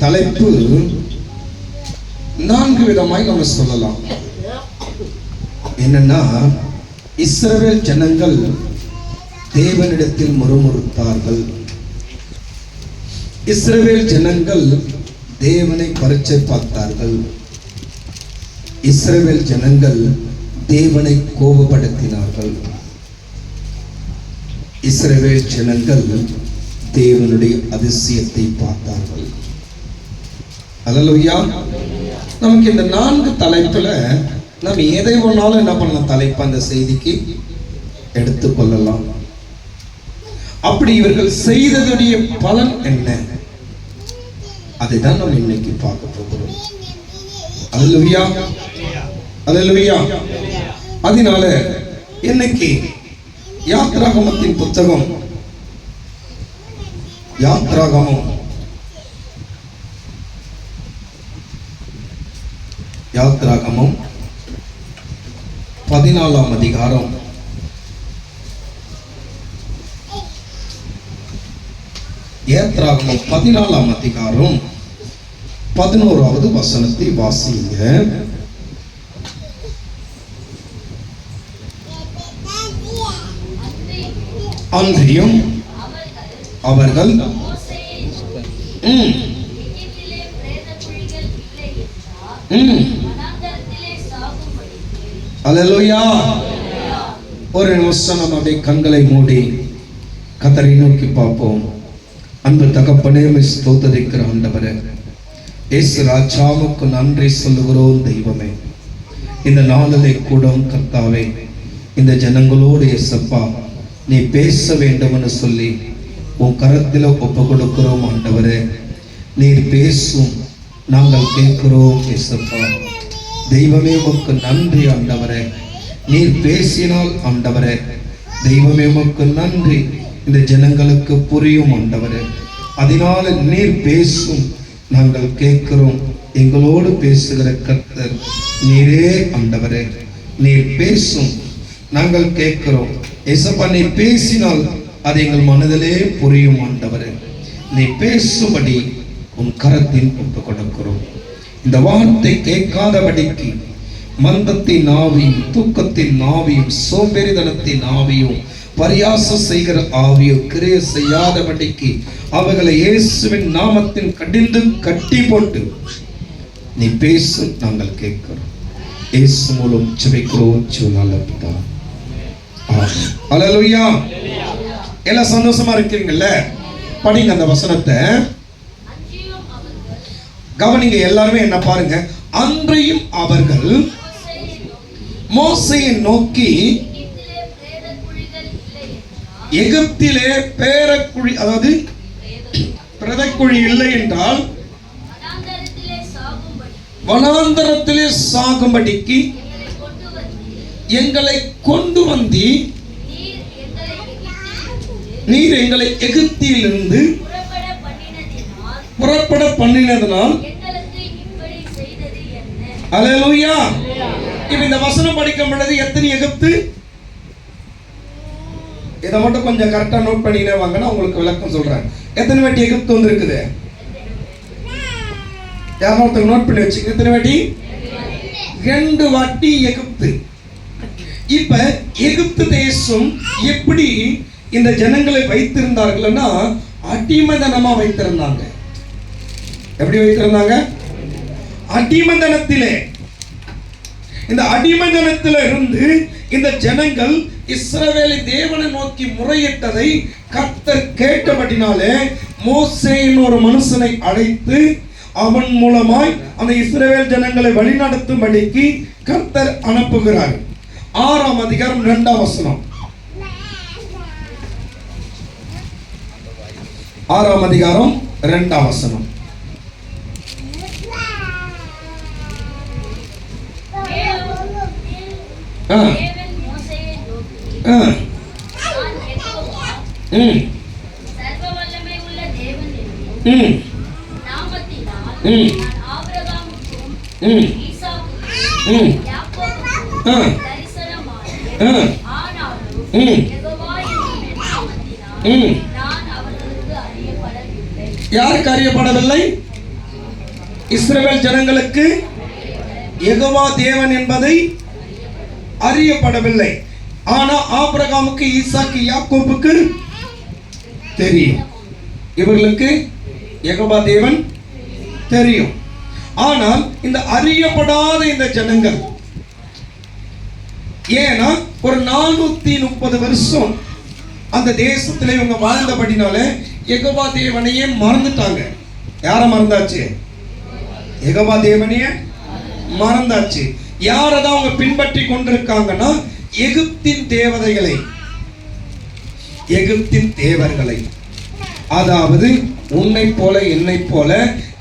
தலைப்பு 4 விதமாய் நம்ம சொல்லலாம். என்னன்னா, இஸ்ரவேல் ஜனங்கள் தேவனிடத்தில் முறுமுறுத்தார்கள். இஸ்ரவேல் ஜனங்கள் தேவனை பரீட்சை பார்த்தார்கள். இஸ்ரவேல் ஜனங்கள் தேவனை கோபப்படுத்தினார்கள். இஸ்ரவேல் ஜனங்கள் தேவனுடைய அதிசயத்தை பார்த்தார்கள். அல்லேலூயா. நமக்கு இந்த 4 தலைப்புல நம்ம எதை ஒன்னாலும் என்ன பண்ணலாம், தலைப்பு அந்த செய்திக்கு எடுத்துக்கொள்ளலாம். அப்படி இவர்கள் செய்ததுடைய பலன் என்ன, அதைதான் நம்ம இன்னைக்கு பார்க்க போகிறோம். அல்லேலூயா, அல்லேலூயா. அதனால இன்னைக்கு யாத்ராகமத்தின் புத்தகம், யாத்ராகமம் 14ஆம் அதிகாரம் 11வது வசனத்தை வாசிங்க. அன்றியும் அவர்கள் அல்லேலூயா. ஒரு நிமிஷம் நம்ம அப்படியே கண்களை மூடி கர்த்தரை நோக்கி பார்ப்போம். அன்பு தகப்பனே, ஸ்தோத்திரிக்கிற ஆண்டவரே, இயேசு ராஜாவுக்கு நன்றி சொல்லுகிறோம். தெய்வமே, இந்த நாளிலே கூட கர்த்தாவே, இந்த ஜனங்களோடு இயேசப்பா நீ பேச வேண்டும்னு சொல்லி உன் கரத்தில் ஒப்பு கொடுக்கிறோம். ஆண்டவரே, நீர் பேசும், நாங்கள் கேட்கிறோம். இயேசப்பா தெய்வமே, உமக்கு நன்றி. ஆண்டவரே, நீர் பேசினால் ஆண்டவரே, தெய்வமே உமக்கு நன்றி. இந்த ஜனங்களுக்கு புரியும் ஆண்டவரே, அதனால நீர் பேசும், நாங்கள் கேட்கிறோம். எங்களோடு பேசுகிற கர்த்தர் நீரே ஆண்டவரே, நீர் பேசும், நாங்கள் கேட்கிறோம். இயேசப்பா, நீ பேசினால் அது எங்கள் மனதிலே புரியும். ஆண்டவரே, நீ பேசும்படி உன் கரத்தில் ஒப்பு கொடுக்கிறோம். இந்த வார்த்தை கேட்காதபடிக்கு மந்தத்தின் ஆவியும், தூக்கத்தின் ஆவியும், சோம்பேறித்தனத்தின் ஆவியும், பரியாசம் செய்கிற ஆவியோ கிரியை செய்யாதபடிக்கு அவைகளை இயேசுவின் நாமத்தின் கடிந்து கட்டி போட்டு நீ பேசு, நாங்கள் கேட்கிறோம். இயேசு மூலம் ஜெபிக்கிறோம். அல்லேலூயா. எல்லாம் சந்தோஷமா இருக்கீங்கல்ல? படிங்க அந்த வசனத்தை, கவனிங்க. எல்லாருமே என்ன பாருங்க. அன்றையும் அவர்கள் மோசேயை நோக்கி, எகிப்திலே பேரக்குழி, அதாவது பிரதக்குழி இல்லை என்றால் வனாந்தரத்திலே சாகும்படிக்கு எங்களை கொண்டு வந்து நீர் எங்களை எகிப்திலிருந்து புறப்பட பண்ணினதனால். அல்லேலூயா. இப்ப இந்த வசனம் படிக்கும் பொழுது எத்தனை எகிப்து? இதை மட்டும் கொஞ்சம் கரெக்டா நோட் பண்ணினே வாங்கன்னா உங்களுக்கு விளக்கம் சொல்றேன். எத்தனை வாட்டி எகிப்து வந்து இருக்குது? யாரும் நோட் பண்ணி வச்சு, எத்தனை வாட்டி? 2 வாட்டி எகிப்து. இப்ப எகிப்து தேசம் எப்படி இந்த ஜனங்களை வைத்திருந்தார்கள்னா, அடிமைதனமா வைத்திருந்தாங்க. எப்படி வைத்திருந்தாங்க? அடிமைதனத்திலே. இந்த அடிமைதனத்தில இருந்து இந்த ஜனங்கள் இஸ்ரவேலை தேவனை நோக்கி முறையிட்டதை கர்த்தர் கேட்டபடினாலே மோசேயின் ஒரு மனுஷனை அழைத்து அவன் மூலமாய் அந்த இஸ்ரவேல் ஜனங்களை வழிநடத்தும்படிக்கு கர்த்தர் அனுப்புகிறார். 6ஆம் அதிகாரம் 2ஆம் வசனம். 6ஆம் அதிகாரம் 2ஆம் வசனம். யாருக்கு அறியப்படவில்லை? இஸ்ரவேல் ஜனங்களுக்கு யெகோவா தேவன் என்பதை அறியப்படவில்லை. ஆனா ஆபிரகாமுக்கு, ஈசாக்கு, யாக்கோபுக்கு தெரியும். இவர்களுக்கு யெகோவா தேவன் தெரியும். ஆனால் இந்த அறியப்படாத இந்த ஜனங்கள், ஏன்னா ஒரு 430 வருஷம் அந்த தேசத்துல இவங்க வாழ்ந்தபடினால யெகோவா தேவனையே மறந்துட்டாங்க. யார மறந்தாச்சு? யெகோவா தேவனையே மறந்தாச்சு. யாரதான் அவங்க பின்பற்றி கொண்டிருக்காங்கன்னா எகிப்தின் தேவதைகளை, எகிப்தின் தேவர்களை. அதாவது உன்னை போல என்னை போல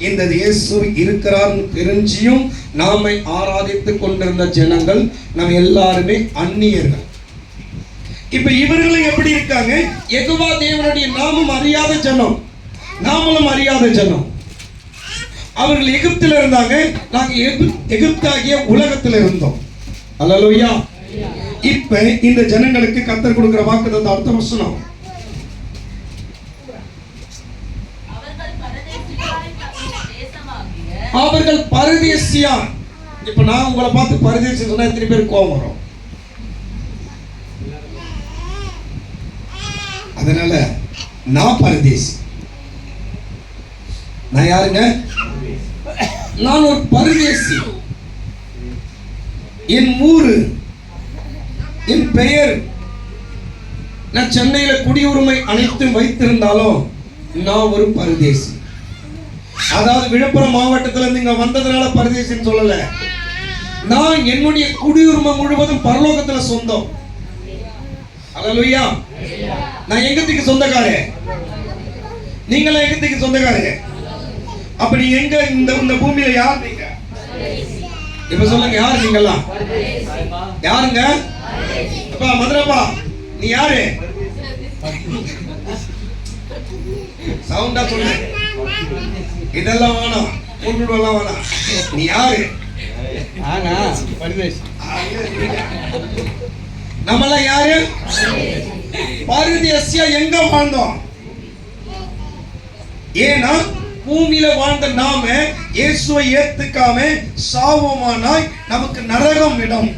இந்த இயேசு இருக்கிறார் தெரிஞ்சியும் நாமை ஆராதித்துக் கொண்டிருந்த ஜனங்கள் நம்ம எல்லாருமே அந்நியர்கள். இப்ப இவர்களும் எப்படி இருக்காங்க? யெகோவா தேவனுடைய நாமம் அறியாத ஜனம், நாமளும் அறியாத ஜனம். அவர்கள் எகிப்தில் இருந்தாங்க, நாங்க எகிப்தாகிய உலகத்தில் இருந்தோம். அல்லேலூயா. இப்ப இந்த ஜனங்களுக்கு கர்த்தர் கொடுக்கிற வாக்குத்தத்தம் அடுத்த வசனம். அவர்கள் பரதேசியா. இப்ப நான் உங்களை பார்த்து பரதேசி சொன்னா எத்தனை பேர் கோபம் வரும்? அதனால நான் பரதேசி. நான் யாருங்க? நான் ஒரு பரதேசி. என் ஊரு, என் பெயர், நான் சென்னையில குடியுரிமை அனைத்து வைத்திருந்தாலும் நான் ஒரு பரதேசி. அதாவது விழுப்புரம் மாவட்டத்துல இருந்து இங்க வந்ததுனால பரதேசின்னு சொல்லல. நான் என்னுடைய குடியுரிமை முழுவதும் பரலோகத்துல சொந்தம். அல்லேலூயா. நான் எங்கத்துக்கு சொந்தக்காரன்? நீங்களா எங்கத்துக்கு சொந்தக்காரங்க? அப்ப நீங்க எங்க இந்த பூமியில யார் நீங்க? இப்ப சொல்லுங்க, யார் நீங்கெல்லாம்? யாருங்க? அப்பா மதுரப்பா, நீ யாரு? சவுண்டா சொல்லு. இதெல்லாம் வேணாம், கூட்டுலாம் வேணாம். நீ யாரு? நம்மெல்லாம் யாரு? பரதேசியா. எங்க வாழ்ந்தோம்? ஏன்னா பூமியில வாழ்ந்த நாம இயேசுவை ஏத்துக்காம சாவோமானாய் நமக்கு நரகம் இடம்.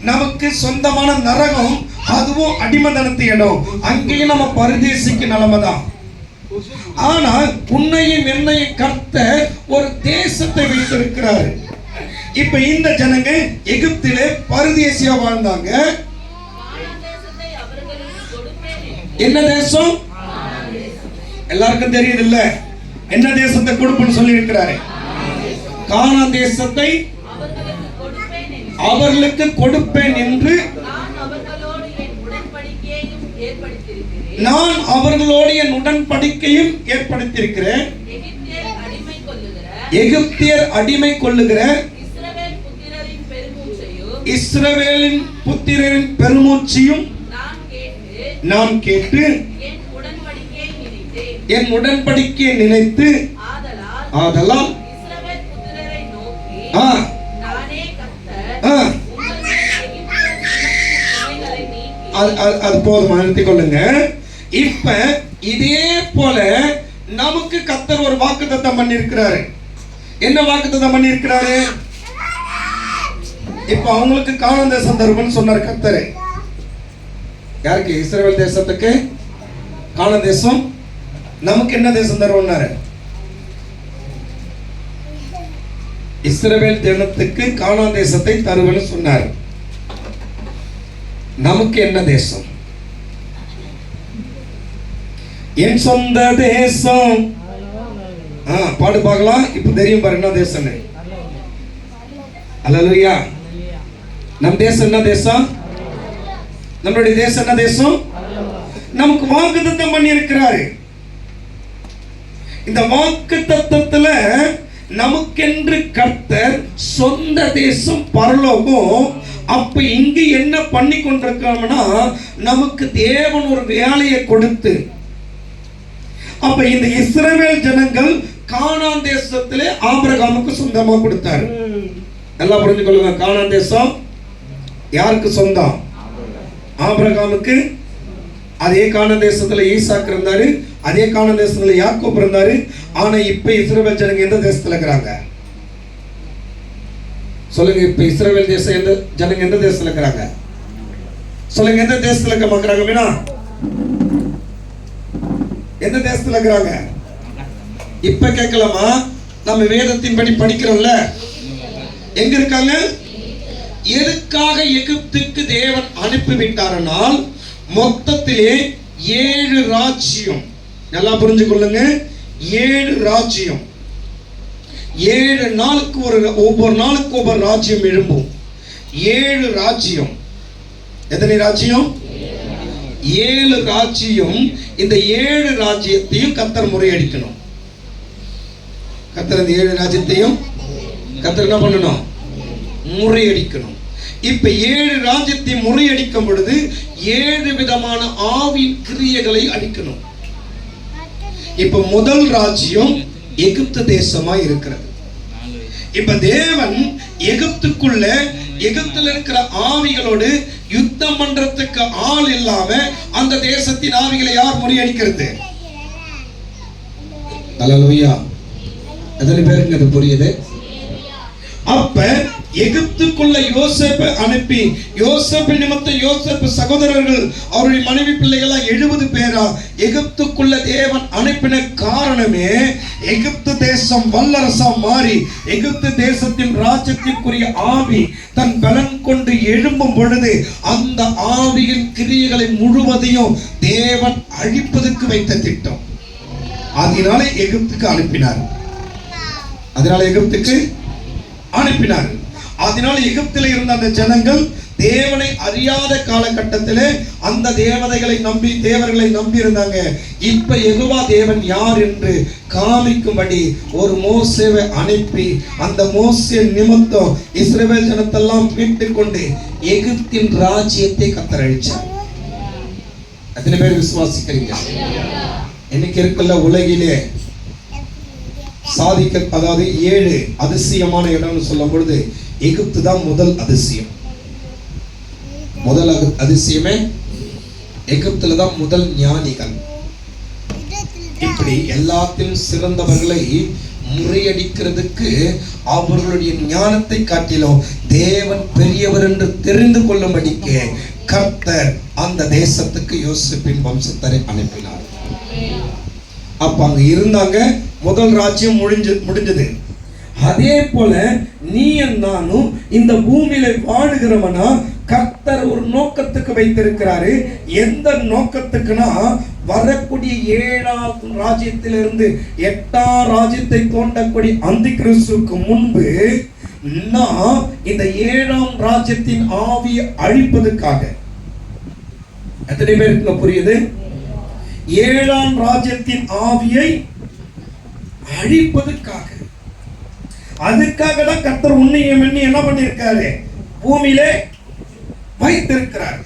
நமக்கு சொந்தமான நரகம், அதுவும் அடிமதனத்து இடம். அங்கேயும் நம்ம பரதேசிக்கு நிலைமைதான். ஆனால் உன்னையும் என்னையும் கர்த்தர் ஒரு தேசத்தை வைத்திருக்கிறார். இப்ப இந்த ஜனங்க எகிப்திலே பரதேசியா வாழ்ந்தாங்க. என்ன தேசம்? எல்லாருக்கும் தெரியுது இல்ல? என்ன தேசத்தை கொடுப்பேன்னு சொல்லி இருக்கிறாரு? கானான் தேசத்தை அவர்களுக்கு கொடுப்பேன் என்று நான் அவர்களோடு என் உடன்படிக்கையும் ஏற்படுத்தியிருக்கிறேன். எகிப்தியர் அடிமை கொள்ளுகிற இஸ்ரவேலின் புத்திரரின் பெருமூச்சையும் நான் கேட்டு என் உடன்படிக்கையை நினைத்து ஆதலால் அது போதும், நிறுத்திக் கொள்ளுங்க. இப்ப இதே போல நமக்கு கர்த்தர் ஒரு வாக்குத்தத்தம் பண்ணி இருக்கிறாரு. என்ன வாக்குத்தத்தம் பண்ணி இருக்கிறாரு? இப்ப அவங்களுக்கு கானான் தேசம் தருவன்னு சொன்னார் கர்த்தர். யாருக்கு? இஸ்ரவேல் தேசத்துக்கு கானான் தேசம். நமக்கு என்ன தேசம் தருவன்னாரு? இஸ்ரவேல் தேசத்துக்கு கானான் தேசத்தை தருவன்னு சொன்னார். நமக்கு என்ன தேசம்? என் சொந்த தேசம். பாடு பார்க்கலாம். இப்ப தெரியும் பாரு என்ன தேசம். அல்லேலூயா. நம் தேசம் என்ன தேசம்? நம்மளுடைய தேசம் என்ன தேசம்? நமக்கு வாக்குத்தத்தம் பண்ணி இருக்கிறாரு. இந்த வாக்குத்தத்தத்துல நமக்கென்று கர்த்தர் சொந்த தேசம் பரலோகம். அப்ப இங்கு என்ன பண்ணி கொண்டிருக்கோம்னா, நமக்கு தேவன் ஒரு வேலையை கொடுத்து, அப்ப இந்த இஸ்ரவேல் ஜனங்கள் கானான் தேசத்திலே ஆபிரகாமுக்கு சொந்தமா கொடுத்தாரு. நல்லா புரிஞ்சு கொள்ளுங்க. கானான் தேசம் யாருக்கு சொந்தம்? ஆபிரகாமுக்கு. அதே கானான் தேசத்துல ஈசாக்கு இருந்தாரு, அதே கானான் தேசத்துல யாக்கோபு இருந்தாரு. ஆனா இப்ப இஸ்ரவேல் ஜனங்க எந்த தேசத்துல இருக்கிறாங்க சொல்லுங்க? இப்ப இஸ்ரவேல் தேசம் எந்த ஜனங்க எந்த தேசத்துல இருக்கிறாங்க சொல்லுங்க? எந்த தேசத்துல இருக்க மாக்குறாங்க? மீனா எந்த தேசத்துல இருக்கிறாங்க? இப்ப கேட்கலாமா? நம்ம வேதத்தின் படி படிக்கிறோம்ல, எங்க இருக்காங்க? எதுக்காக எகிப்துக்கு தேவன் அனுப்பிவிட்டாரனால் மொத்தத்திலே 7 ராஜ்யம். நல்லா புரிஞ்சு கொள்ளுங்க, 7 ராஜ்யம். 7 நாளுக்கு ஒவ்வொரு நாளுக்கு ஒவ்வொரு ராஜ்யம் எழும்பும். 7 ராஜ்யம். எத்தனை ராஜ்யம்? 7 ராஜ்யம். இந்த 7 ராஜ்யத்தையும் கர்த்தர் முறையடிக்கணும். கர்த்தர் இந்த 7 ராஜ்யத்தையும் கர்த்தர் என்ன பண்ணணும்? முறையடிக்கணும். இப்ப 7 ராஜ்யத்தை முறையடிக்கும் பொழுது 7 விதமான ஆவின் கிரியைகளை அடிக்கணும். இப்ப முதல் ராஜ்யம் எகிப்து தேசமா இருக்கிறது. இப்ப தேவன் எகிப்துக்குள்ள, எகிப்துல இருக்கிற ஆவிகளோடு யுத்தம் பண்றதுக்கு ஆள் இல்லாம அந்த தேசத்தின் ஆவிகளை யார் முறியடிக்கிறது? அல்லேலூயா. எத்தனை பேருக்கு அது புரியுது? அப்ப எகிப்துக்குள்ள யோசேப்பை அனுப்பி, யோசேப்பு நிமித்தம் யோசேப்பு சகோதரர்கள் அவருடைய மனைவி பிள்ளைகளா 70 பேரா எகிப்துக்குள்ள தேவன் அனுப்பின காரணமே, எகிப்து தேசம் வல்லரசா மாறி எகிப்து தேசத்தின் ராஜ்யத்திற்குரிய ஆவி தன் பலன் கொண்டு எழும்பும் பொழுது அந்த ஆவியின் கிரியைகளை முழுவதையும் தேவன் அழிப்பதற்கு வைத்த திட்டம். அதனால எகிப்துக்கு அனுப்பினார். அதனால எகிப்தில் இருந்த அந்த ஜனங்கள் தேவனை அறியாத காலகட்டத்திலே அந்த தேவதைகளை நம்பி, தேவர்களை நம்பி இருந்தாங்க. இப்ப யெகோவா தேவன் யார் என்று காமிக்கும்படி ஒரு மோசேவை அனுப்பி அந்த மோசே நிமித்தம் இஸ்ரவேல் ஜனத்தெல்லாம் மீட்டுக் கொண்டு எகிப்தின் ராஜ்யத்தை கர்த்தர் அழிச்சார். எத்தனை பேர் விசுவாசிக்கிறீங்க? இன்னைக்கு இருக்குல்ல உலகிலே சாதிக்க, அதாவது 7 அதிசயமான இடம்னு சொல்லும் பொழுது எகிப்து தான் முதல் அதிசயம். முதல் அதிசயமே எகிப்துல தான் முதல் ஞானிகள். இப்படி எல்லாத்திலும் சிறந்தவர்களை முறையடிக்கிறதுக்கு அவர்களுடைய ஞானத்தை காட்டிலும் தேவன் பெரியவர் என்று தெரிந்து கொள்ளும்படிக்கு கர்த்தர் அந்த தேசத்துக்கு யோசேப்பின் வம்சத்தரை அனுப்பினார். அப்ப அங்க இருந்தாங்க. முதல் ராஜ்யம் முடிஞ்சது. அதே போல நீ நானும் இந்த பூமியில வாழுகிறவனா கர்த்தர் ஒரு நோக்கத்துக்கு வைத்திருக்கிறாரு. எந்த நோக்கத்துக்குனா, வரக்கூடிய 7ஆம் ராஜ்யத்திலிருந்து 8ஆம் ராஜ்யத்தை தோண்டக்கூடிய அந்தி கிறிஸ்துவுக்கு முன்பு நான் இந்த 7ஆம் ராஜ்யத்தின் ஆவியை அழிப்பதற்காக. எத்தனை பேருக்கு புரியுது? 7ஆம் ராஜ்யத்தின் ஆவியை அழிப்பதற்காக, அதுக்காக தான் கர்த்தர் உன்னையும் என்ன பண்ணிருக்காரு? பூமியிலே வைத்திருக்கிறார்.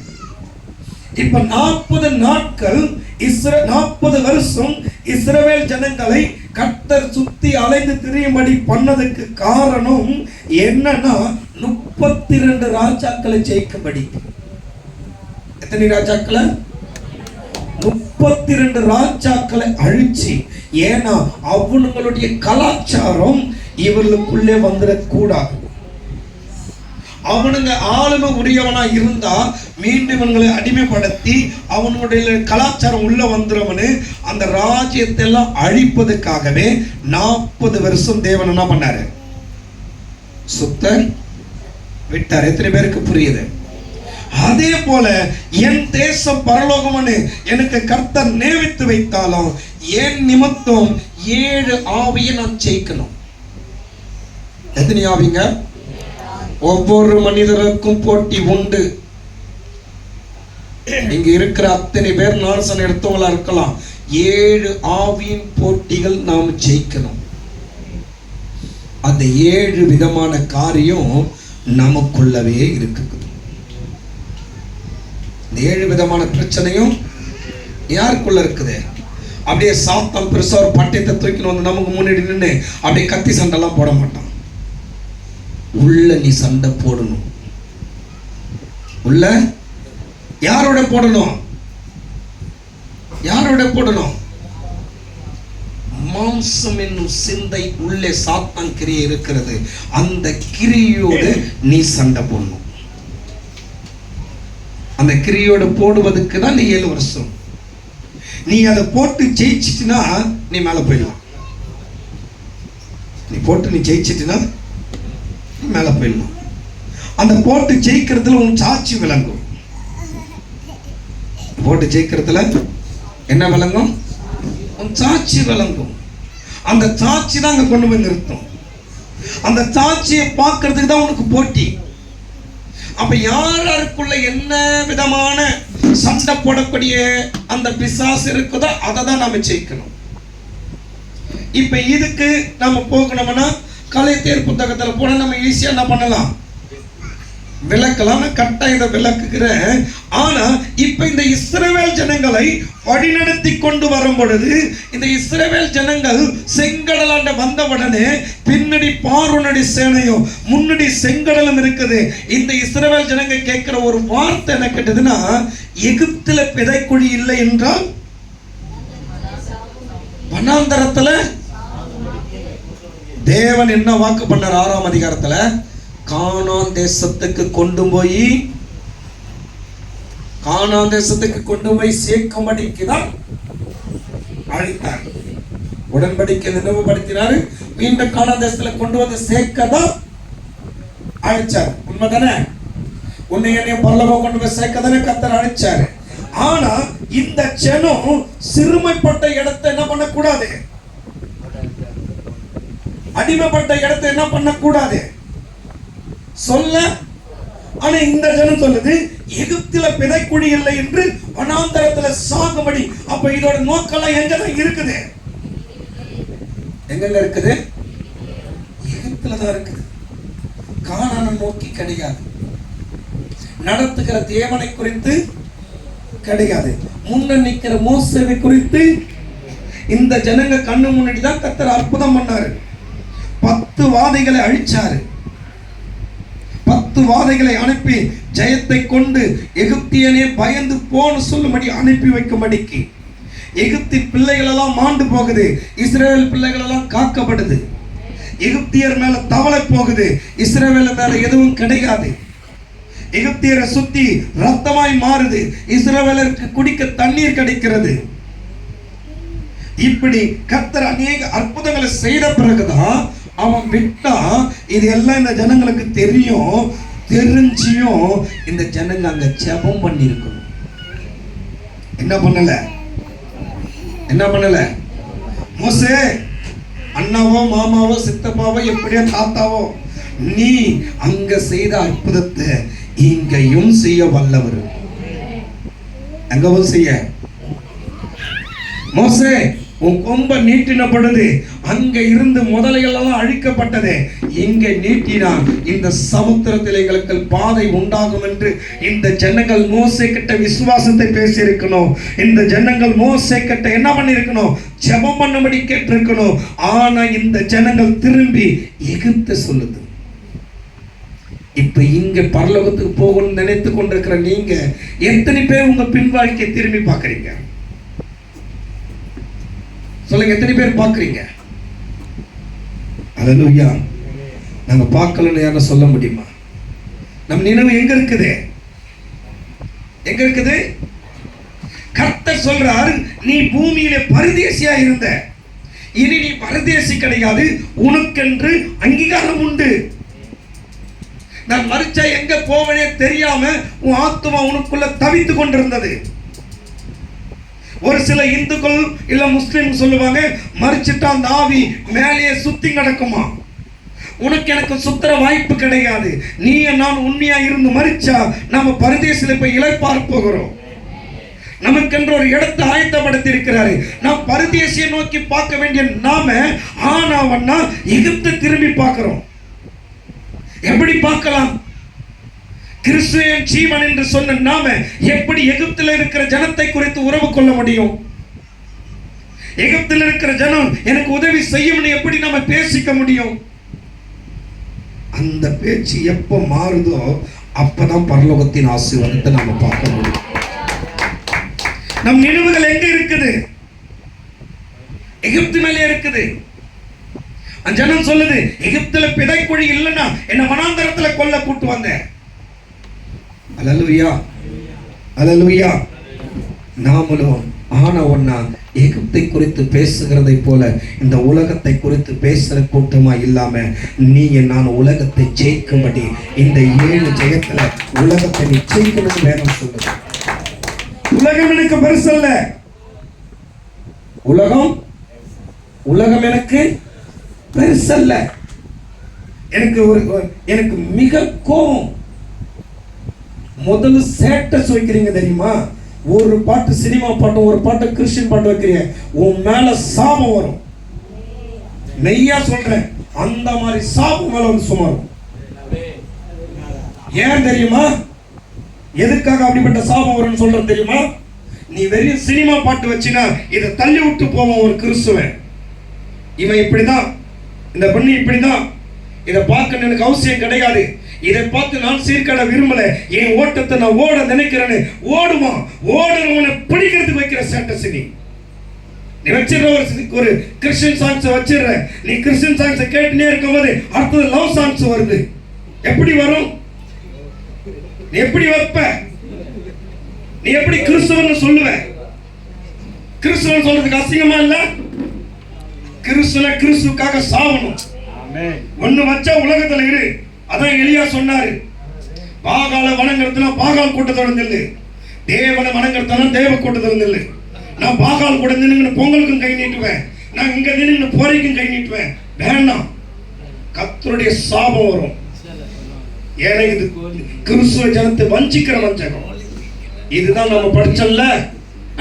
இப்ப 40 நாட்கள் 40 வருஷம் இஸ்ரவேல் ஜனங்களை கர்த்தர் சுத்தி அலைந்து திரியும்படி பண்ணதுக்கு காரணம் என்னன்னா, 32 ராஜாக்களை ஜெயிக்கும்படி. எத்தனை ராஜாக்களை? 32 ராஜாக்களை அழிச்சு. ஏன்னா அவங்களுடைய கலாச்சாரம் இவர்களுக்குள்ளே வந்துடக்கூடாது. அவனுங்க ஆளுமை உரியவனா இருந்தா மீண்டும் இவங்களை அடிமைப்படுத்தி அவனுடைய கலாச்சாரம் உள்ள வந்துருவனு அந்த ராஜ்யத்தை எல்லாம் அழிப்பதற்காகவே 40 வருஷம் தேவன் என்ன பண்ணாரு? சுத்தர் விட்டார். எத்தனை பேருக்கு புரியுது? அதே போல என் தேசம் பரலோகம்னு எனக்கு கர்த்தர் நியமித்து வைத்தாலும் என் நிமித்தம் 7 ஆவியை நான் ஜெயிக்கணும். எத்தனை ஆவிங்க? ஒவ்வொரு மனிதருக்கும் போட்டி உண்டு. இங்க இருக்கிற அத்தனை பேர் நாசனம் எடுத்தவங்களா இருக்கலாம். 7 ஆவியின் போட்டிகள் நாம் ஜெயிக்கணும். அந்த 7 விதமான காரியம் நமக்குள்ளவே இருக்குது. 7 விதமான பிரச்சனையும் யாருக்குள்ள இருக்குது? அப்படியே சாத்தான் பெருசா ஒரு பட்டயத்தை தூக்கின்னு வந்து நமக்கு முன்னாடி நின்று அப்படியே கத்தி சண்டைலாம் போட மாட்டான். உள்ள நீ சண்டை போடணும். உள்ள யாரோட போடணும்? யாரோட போடணும்? மாம்சம் என்னும் சிந்தை உள்ளே சாத்தான் கிரியை இருக்கிறது. அந்த கிரியோடு நீ சண்டை போடணும். அந்த கிரியோடு போடுவதற்கு தான் நீ 7 வருஷம். நீ அதை போட்டு ஜெயிச்சிட்டுனா நீ மேல போயிடலாம். நீ போட்டு நீ ஜெயிச்சிட்டுனா நீ மேல போயிடலாம். அந்த போட்டு ஜெயிக்கிறதுல உன் சாட்சி விளங்கும். போட்டு ஜெயிக்கிறதுல என்ன விளங்கும்? உன் சாட்சி விளங்கும். அந்த சாட்சி தான் அங்க கொண்டு போய் நிறுத்தும். அந்த சாட்சியை பார்க்கறதுக்கு தான் உனக்கு போட்டி. அப்ப யாருக்குள்ள என்ன விதமான சண்டை போடக்கூடிய அந்த பிசாசு இருக்குதோ அதை தான் நாம ஜெயிக்கணும். இப்ப இதுக்கு நம்ம போகணும்னா கலைத்தேர் புத்தகத்துல போன நம்ம ஈஸியா என்ன பண்ணலாம்? விளக்கலாம். கட்டாயம் இதை விளக்குகிறேன். ஆனா இப்ப இந்த இஸ்ரவேல் ஜனங்களை வழிநடத்தி கொண்டு வரும் பொழுது இந்த இஸ்ரவேல் ஜனங்கள் செங்கடலாண்ட வந்தவுடனே பின்னாடி பார்வோனுடைய சேனையும் முன்னாடி செங்கடலும் இருக்குது. இந்த இஸ்ரவேல் ஜனங்க கேட்கிற ஒரு வார்த்தை என்ன கேட்டதுன்னா, எகிப்துல பிதைக்குழி இல்லை என்றால் வனாந்தரத்துல தேவன் என்ன வாக்கு பண்ணார்? 6ஆம் அதிகாரத்துல கானான் தேசத்துக்கு கொண்டு போய் சேர்க்கும்படிக்கு தான் அழைத்தார். உடன்படிக்கை நினைவுபடுத்தினார். மீண்டும் கானான் தேசத்துல கொண்டு வந்து சேர்க்கதான் அழைச்சார். உண்மைதானே? உன்னை என்னைய பரலோகம் கொண்டு போய் சேர்க்கதானே கர்த்தர் அழைச்சாரு. ஆனா இந்த ஜனம் சிறுமைப்பட்ட இடத்தை என்ன பண்ணக்கூடாது? அடிமைப்பட்ட இடத்தை என்ன பண்ணக்கூடாது சொல்ல. ஆனா இந்த ஜனம் சொல்லுது எகிப்துல பிதைக்குழி இல்லை என்று வனாந்தரத்துல சாகும்படி. அப்ப இதோட நோக்கெல்லாம் எங்கதான் இருக்குது? எங்க இருக்குது? எகிப்துலதான் இருக்குது. கானானை நோக்கி கிடையாது. நடத்துகிற தேவனை குறித்து கிடையாது. முன்ன நிக்கிற மோசேவை குறித்து இந்த ஜனங்க கண்ணு முன்னாடி தான் கர்த்தர் அற்புதம் பண்ணாரு. 10 வாதைகளை அழிச்சாரு. 10 வாதைகளை அனுப்பி ஜெயத்தை கொண்டு எகிப்தியனே பயந்து போன்னு சொல்லும்படி அனுப்பி வைக்கும்படிக்கு எகிப்தி பிள்ளைகள் எல்லாம் மாண்டு போகுது. இஸ்ரவேல் பிள்ளைகள் எல்லாம் காக்கப்படுது. எகிப்தியர் மேல தவளை போகுது. இஸ்ரவேல் மேல எதுவும் கிடையாது. எகிப்தியரை சுத்தி ரத்தமாய் மாறுது. இஸ்ரவேலருக்கு குடிக்க தண்ணீர் கிடைக்கிறது. இப்படி கர்த்தர் அநேக அற்புதங்களை செய்த பிறகுதான் அவன் விட்டா. இது எல்லாம் இந்த ஜனங்களுக்கு தெரியும். தெரிஞ்சியும் இந்த ஜனங்க அங்க ஜெபம் பண்ணி இருக்கணும். என்ன பண்ணல? மோசே, அண்ணாவோ மாமாவோ சித்தப்பாவோ எப்படியோ தாத்தாவோ, நீ அங்க செய்த அற்புதத்தை இங்கேயும் செய்ய வல்லவர். அங்கவும் செய்ய. மோசே, உன் கொம்ப நீட்டின பொழுது அங்க இருந்து முதலையெல்லாம் அழிக்கப்பட்டது. இங்க நீட்டினா இந்த சமுத்திரத்தில் எங்களுக்கு பாதை உண்டாகும் என்று இந்த ஜனங்கள் மோசே கிட்ட விசுவாசத்தை பேசி இருக்கணும். இந்த ஜனங்கள் மோசே கிட்ட என்ன பண்ணிருக்கணும்? ஜெபம் பண்ணும்படி கேட்டிருக்கணும். ஆனா இந்த ஜனங்கள் திரும்பி எகிப்து சொல்லுது. இப்ப இங்க பரலோகத்துக்கு போகணும்னு நினைத்து கொண்டிருக்கிற நீங்க எத்தனை பேர் உங்க பின் வாழ்க்கையை திரும்பி பாக்குறீங்க? சொல்லுங்க, எத்தனை பேர் பாக்குறீங்க? அல்லேலூயா. நாங்க பார்க்கலன்னு யாரும் சொல்ல முடியுமா? நம் நினைவு எங்க இருக்குது? கர்த்தர் சொல்றார், நீ பூமியில பரதேசியா இருந்த, இனி நீ பரதேசி கிடையாது. உனக்கென்று அங்கீகாரம் உண்டு. நான் மரிச்சா எங்க போவனே தெரியாம உன் ஆத்துமா உனக்குள்ள தவித்து கொண்டிருந்தது. ஒரு சில இந்துக்கள் இல்ல முஸ்லிம் சொல்லுவாங்க, மரிச்சிட்டா அந்த ஆவி மேலேயே சுத்தி நடக்குமா. உனக்கு எனக்கு சுத்துற வாய்ப்பு கிடையாது. நீ நான் உண்மையா இருந்து மரிச்சா நாம பரதேசில போய் இளைப்பாற போகிறோம். நமக்கென்று ஒரு இடத்தை ஆயத்தப்படுத்தி இருக்கிறாரு. நாம் பரதேசியை நோக்கி பார்க்க வேண்டிய நாம ஆனாவன்னா எகிப்து திரும்பி பார்க்கிறோம். எப்படி பார்க்கலாம்? கிறிஸ்துவின் ஜீவன் என்று சொன்ன நாம எப்படி எகிப்தில் இருக்கிற ஜனத்தை குறித்து உறவு கொள்ள முடியும்? எகிப்தில் இருக்கிற ஜனம் எனக்கு உதவி செய்யும்னு எப்படி நாம பேசிக்க முடியும்? அந்த பேச்சு எப்ப மாறுதோ அப்பதான் பரலோகத்தின் ஆசீர்வாதத்தை நாம பார்க்க முடியும். நம் நினைவுகள் எங்க இருக்குது? எகிப்து மேலே இருக்குது. ஜனம் சொல்லுது, எகிப்துல பிதைக்குழி இல்லைன்னா என்ன வனாந்தரத்துல கொல்ல கூட்டு வந்தேன். அல்லேலூயா, அல்லேலூயா. நாமளும் ஆனா ஒன்னா எகிப்தை குறித்து பேசுகிறதை போல இந்த உலகத்தை குறித்து பேசுற கூட்டமா இல்லாம நீங்க நான் உலகத்தை ஜெயிக்கும்படி இந்த 7 ஜெயத்துல உலகத்தை நீ ஜெயிக்கணும் வேணும் சொல்லுங்க. உலகம் எனக்கு பெருசல்ல. உலகம் எனக்கு பெருசல்ல. எனக்கு மிக கோபம். முதல்ல ஸ்டேட்டஸ் வைக்கிறீங்க தெரியுமா? ஒரு பாட்டு சினிமா பாட்டு, ஒரு பாட்டு கிறிஸ்டியன் பாட்டு வைக்கிறீங்க, உன் மேல சாபம் வரும். நெய்யா சொல்றேன், அந்த மாதிரி சாபம் மேல வந்து சுமாரும். ஏன் தெரியுமா? எதுக்காக அப்படிப்பட்ட சாபம் வரும்னு சொல்றது தெரியுமா? நீ வெறும் சினிமா பாட்டு வச்சினா இதை தள்ளி விட்டு போவான் ஒரு கிறிஸ்துவன். இவன் இப்படிதான், இந்த பொண்ணு இப்படிதான், இதை பார்க்க எனக்கு அவசியம் கிடையாது, இதை பார்த்து நான் சீர்கட விரும்பல, என் ஓட்டத்தை நான் ஓட நினைக்கிறேன்னு ஓடுவான். ஓடுறவனை பிடிக்கிறதுக்கு வைக்கிற ஸ்டேட்டஸ் நீ வச்சிடற. ஒரு கிறிஸ்டியன் சாங்ஸ் வச்சிடற. நீ கிறிஸ்டியன் சாங்ஸ் கேட்டுனே இருக்கும்போது அடுத்தது லவ் சாங்ஸ் வருது. எப்படி வரும்? நீ எப்படி வைப்ப? நீ எப்படி கிறிஸ்துவன் சொல்லுவ? கிறிஸ்துவன் சொல்றதுக்கு அசிங்கமா இல்ல? கிறிஸ்துவுக்காக சாவணும். ஒண்ணு வச்சா உலகத்துல இரு. அதான் எலியா சொன்னாரு, பாகால வணங்குறதுனா பாகால் கூட்டத்தோட நில்லு, தேவனை வணங்குறதுனா தேவ கூட்டத்தோட நில்லு. நான் பாகால் கூட நின்று பொங்கலுக்கும் கை நீட்டுவேன், நான் இங்க நின்று போரைக்கும் கை நீட்டுவேன். வேண்டாம், கர்த்தருடைய சாபம் வரும். ஏன்னா இது கிறிஸ்துவ ஜனத்தை வஞ்சிக்கிற வஞ்சகம். இதுதான் நம்ம படிச்சோம்ல,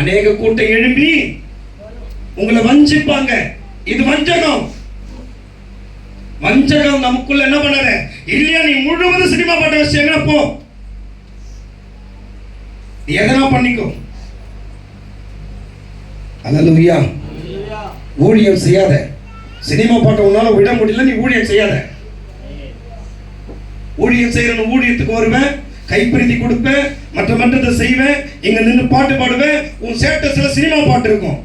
அநேக கூட்டம் எழுப்பி உங்களை வஞ்சிப்பாங்க. இது வஞ்சகம். வஞ்சகம் நமக்குள்ள என்ன பண்ணற இல்லையா? நீ முழுவதும் சினிமா பாட்ட வச்சு எங்க போ, நீ எதனா பண்ணிக்கோ. அல்லேலூயா. ஊழியம் செய்யாத. சினிமா பாட்ட உன்னால விட முடியல, நீ ஊழியம் செய்யாத. ஊழியம் செய்யற ஊழியத்துக்கு வருவேன், கைப்பிரிதி கொடுப்பேன், மற்றதை செய்வேன், இங்க நின்று பாட்டு பாடுவேன். உன் ஸ்டேட்டஸ்ல சினிமா பாட்டு இருக்கும்.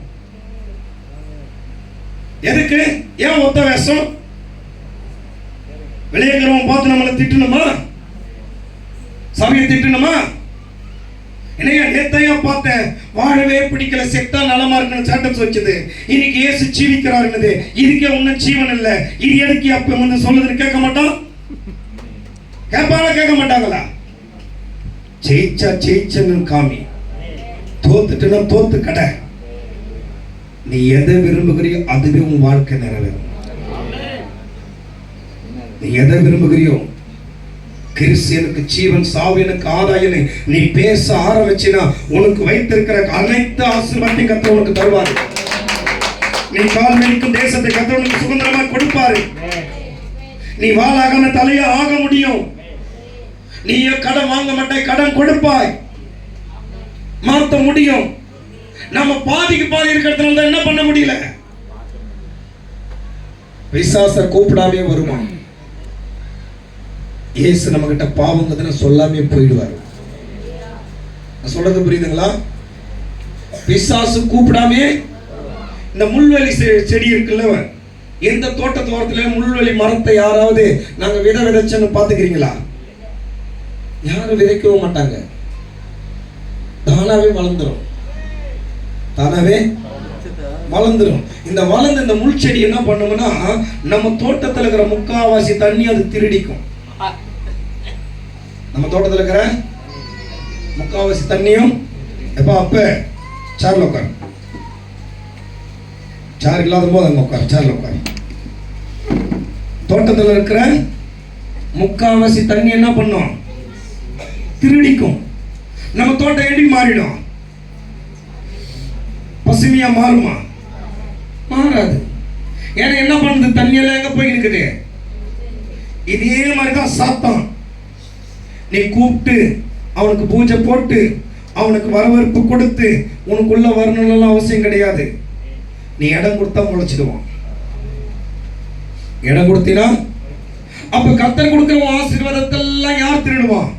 எதுக்கு? ஏன் ஒத்த வேஷம்? விளையாடுறவன் பார்த்து நம்மளை திட்டணுமா? சபையை திட்டணுமா? என்னையா நேத்தையா பார்த்தேன், வாழவே பிடிக்கல, செத்தா நலமா இருக்குன்னு ஸ்டேட்டஸ் வச்சது. இன்னைக்கு இயேசு ஜீவிக்கிறாருன்னது, இதுக்கே ஒன்னும் ஜீவன் இல்ல, இது எதுக்கு அப்ப வந்து சொல்லுதுன்னு கேட்க மாட்டான்? கேட்பாங்களா? கேட்க மாட்டாங்களா? ஜெயிச்சா ஜெயிச்சன்னு காமி, தோத்துட்டுனா தோத்து கடை. நீ எதை விரும்புகிறியோ அதுவே உன் வாழ்க்கை நிறைவேறும். நீ எதை விரும்புகிறியோ, கிறிஸ்தியனுக்கு ஜீவன், சாவியனுக்கு ஆதாயம், நீ பேச ஆரம்பிச்சினா உனக்கு வைத்திருக்கிற அனைத்து ஆசீர்வாதத்தையும் கர்த்தர் உனக்கு தருவாரு. நீ கால் மிதிக்கும் தேசத்தை கர்த்தர் உனக்கு சுதந்திரமா கொடுப்பாரு. நீ வாளாகாம தலையா ஆக முடியும். நீ கடன் வாங்க மாட்டாய், கடன் கொடுப்பாய், மாற்ற முடியும். நம்ம பாதிக்கு பாதி இருக்கிறதுனால என்ன பண்ண முடியல? பிசாச கூப்பிடாமே வருமா? இயேசு நம்ம கிட்ட பாவங்கன்னு சொல்லாமே போயிடுவார். நான் சொல்றது புரியுதுங்களா? பிசாசு கூப்பிடாமே. இந்த முள்வெளி செடி இருக்குல்ல, எந்த தோட்டத்தோரத்துல முள்வெளி மரத்தை யாராவது நாங்க விதைச்சோன்னு பாத்துக்கிறீங்களா? யாரும் விதைக்கவும் மாட்டாங்க, தானாவே வளர்ந்துரும். தானாவே வளர்ந்துரும். இந்த வளர்ந்து இந்த முள் செடி என்ன பண்ணும்னா, நம்ம தோட்டத்தில் இருக்கிற முக்காவாசி தண்ணி அது திருடிக்கும். நம்ம தோட்டத்தில் இருக்கிற முக்காவாசி தண்ணியும் அப்ப சேர்ல உட்காரு, சேர் இல்லாத போது அங்க உட்காரு, சேர்ல உட்காரு. தோட்டத்தில் இருக்கிற முக்காவாசி தண்ணி என்ன பண்ணும்? திருடிக்கும். நம்ம தோட்டம் எப்படி மாறிடும்? பசுமையா மாறுமா? மாறாது. ஏன்னா என்ன பண்ணுது? தண்ணியெல்லாம் எங்க போய் இருக்குது? இதே மாதிரிதான் சாத்தான். நீ கூப்பிட்டு அவனுக்கு பூஜை போட்டு அவனுக்கு வரவேற்பு கொடுத்து உனக்குள்ள வரணும்னு அவசியம் கிடையாது. நீ இடம் கொடுத்தா முளைச்சிடுவான். இடம் கொடுத்தினா அப்ப கர்த்தர் கொடுக்கிற ஆசீர்வாதத்தை எல்லாம் யார் திருடுவான்?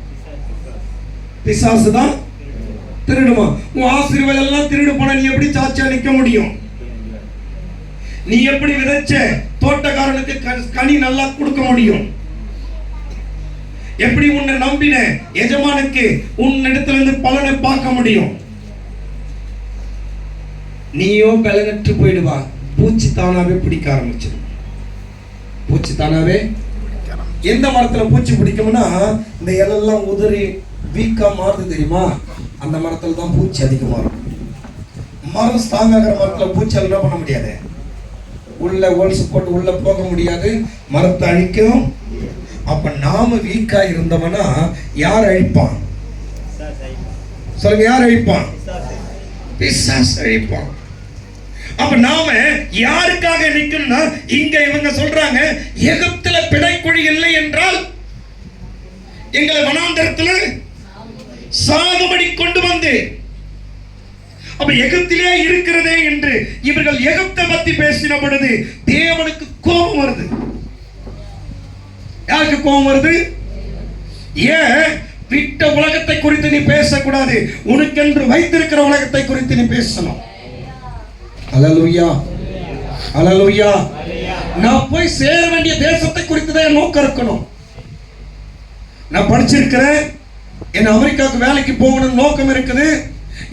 பிசாசு தான் திருடுமா? உன் ஆசீர்வாதம் எல்லாம் திருடு போனா நீ எப்படி சாட்சியா நிக்க முடியும்? நீ எப்படி விதைச்ச தோட்டக்காரனுக்கு கனி நல்லா கொடுக்க முடியும்? எப்படி உன்னை நம்பின எஜமானுக்கு உன்னிடத்துல இருந்து பலனை பார்க்க முடியும்? நீயோ பலனற்று போயிடுவா. பூச்சி தானாவே பிடிக்க ஆரம்பிச்சிடும். பூச்சி தானாவே எந்த மரத்துல பூச்சி பிடிக்கும்னா, இந்த இலெல்லாம் உதறி வீக்கா மாறுது தெரியுமா? அந்த மரத்துல தான் பூச்சி அதிகமா இருக்கும். மரம் ஸ்ட்ராங் ஆகிற மரத்துல பூச்சி என்ன பண்ண முடியாது, உள்ள ஹோல்ஸ் போட்டு உள்ள போக முடியாது, மரத்தை அழிக்கும். அப்ப நாம வீக்கா இருந்தவனா யார் அழிப்பான் சொல்லுங்க? யார் அழிப்பான்? பிசாசு அழிப்பான். அப்ப நாம யாருக்காக நிக்கணும்னா, இங்க இவங்க சொல்றாங்க எகிப்துல பிடைக்குழி இல்லை என்றால் எங்களை வனாந்தரத்துல சாகுபடி கொண்டு வந்து, அப்ப எகிப்திலே இருக்கிறதே என்று இவர்கள் எகிப்தை பத்தி பேசின பொழுது தேவனுக்கு கோபம் வருது. யாருக்கு கோபம் வருது? ஏன் விட்ட உலகத்தை குறித்து நீ பேசக்கூடாது, உனக்கென்று வைத்திருக்கிற உலகத்தை குறித்து நீ பேசணும். அல்லேலூயா, அல்லேலூயா. நான் போய் சேர வேண்டிய தேசத்தை குறித்து தான் நோக்கம் இருக்கணும். நான் படிச்சிருக்கிறேன், என் அமெரிக்காவுக்கு வேலைக்கு போகணும் நோக்கம் இருக்குது.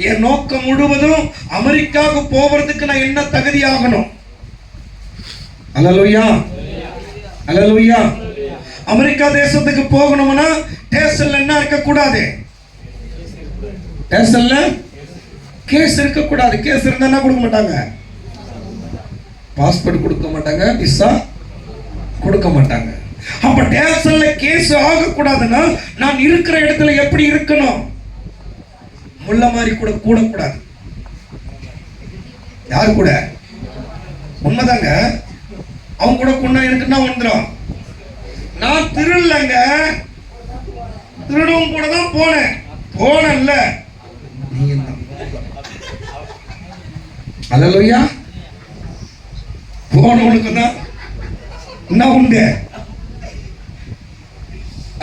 என் நோக்கம் முழுவதும் அமெரிக்காவுக்கு போவதற்கு நான் என்ன தகுதி ஆகணும்? அல்லேலூயா, அல்லேலூயா. அமெரிக்கா தேசத்துக்கு போகணும்னா ஸ்டேஷன்ல என்ன இருக்க கூடாது? ஸ்டேஷன்ல கேஸ் இருக்க கூடாது. கேஸ் இருந்தா என்ன கொடுக்க மாட்டாங்க? பாஸ்போர்ட் கொடுக்க மாட்டாங்க, விசா கொடுக்க மாட்டாங்க. அப்ப ஸ்டேஷன்ல கேஸ் ஆக கூடாதுன்னா நான் இருக்கிற இடத்துல எப்படி இருக்கணும்? முள்ள மாதிரி கூட கூடாது. யாரு கூட? உண்மைதாங்க. அவங்க கூட கொண்டா இருக்குன்னா வந்துடும். நான் திருடலங்க, திருடவும் கூட தான் போனேன்ல. அல்லேலூயா. போனவனுக்கு தான் என்ன உண்டு?